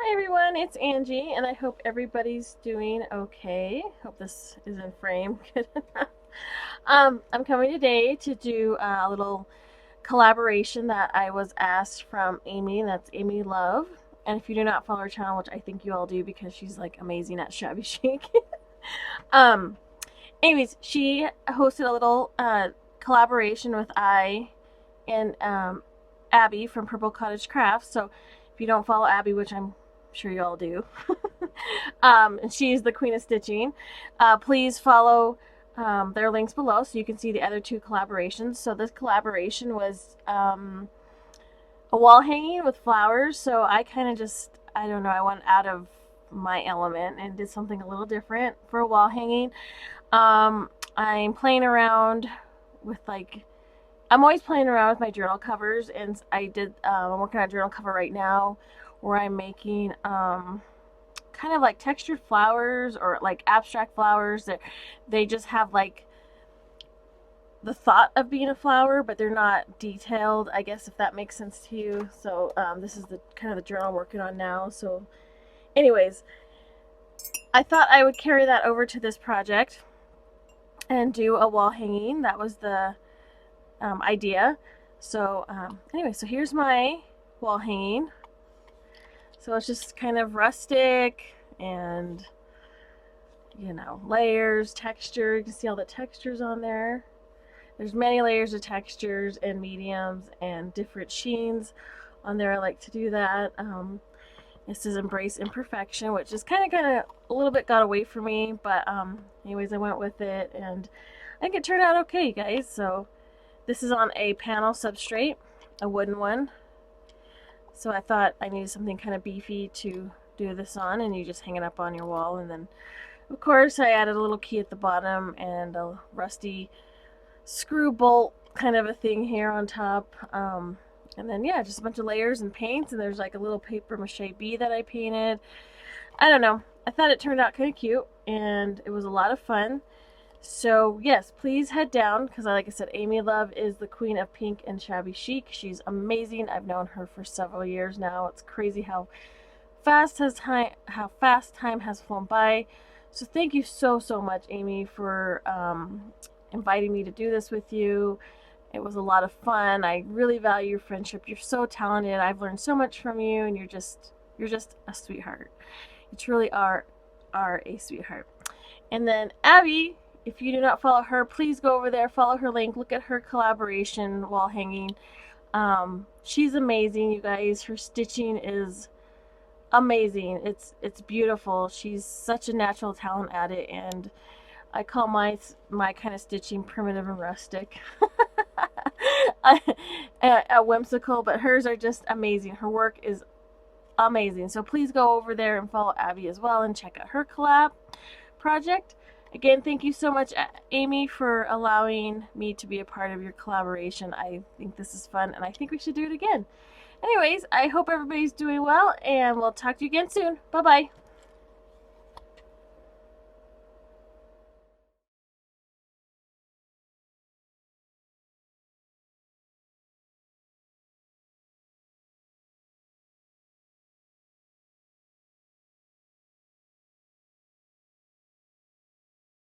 Hi everyone, it's Angie, and I hope everybody's doing okay. Hope this is in frame good enough. I'm coming today to do a little collaboration that I was asked from Amy, that's AmyLove. And if you do not follow her channel, which I think you all do because she's like amazing at shabby chic. um, Anyways, she hosted a little collaboration with I and Abby from Purple Cottage Crafts. So if you don't follow Abby, which I'm sure you all do, and she's the queen of stitching, please follow their links below so you can see the other two collaborations. So this collaboration was a wall hanging with flowers. So I kind of just, I don't know, I went out of my element and did something a little different for a wall hanging. I'm playing around with I'm always playing around with my journal covers, and I'm working on a journal cover right now where I'm making kind of like textured flowers or like abstract flowers that they just have like the thought of being a flower, but they're not detailed, I guess, if that makes sense to you. So this is the kind of the journal I'm working on now. So anyways, I thought I would carry that over to this project and do a wall hanging. That was the idea. So anyway, so here's my wall hanging. So it's just kind of rustic and, you know, layers, texture. You can see all the textures on there. There's many layers of textures and mediums and different sheens on there. I like to do that. This is Embrace Imperfection, which is kind of a little bit got away from me, but anyways, I went with it, and I think it turned out okay, guys. So this is on a panel substrate, a wooden one. So I thought I needed something kind of beefy to do this on, and you just hang it up on your wall. And then, of course, I added a little key at the bottom and a rusty screw bolt kind of a thing here on top. And then, yeah, just a bunch of layers and paints, and there's like a little paper mache bee that I painted. I don't know. I thought it turned out kind of cute, and it was a lot of fun. So, yes, please head down, because like I said, AmyLove is the queen of pink and shabby chic. She's amazing. I've known her for several years now. It's crazy how fast time has flown by. So thank you so much, Amy, for inviting me to do this with you. It was a lot of fun. I really value your friendship. You're so talented. I've learned so much from you, and you're just a sweetheart. You truly are a sweetheart. And then Abby, if you do not follow her, please go over there, follow her link, look at her collaboration wall hanging. She's amazing, you guys. Her stitching is amazing. It's beautiful. She's such a natural talent at it, and I call my kind of stitching primitive and rustic. Whimsical, but hers are just amazing. Her work is amazing. So please go over there and follow Abby as well and check out her collab project. Again, thank you so much, Amy, for allowing me to be a part of your collaboration. I think this is fun, and I think we should do it again. Anyways, I hope everybody's doing well, and we'll talk to you again soon. Bye-bye.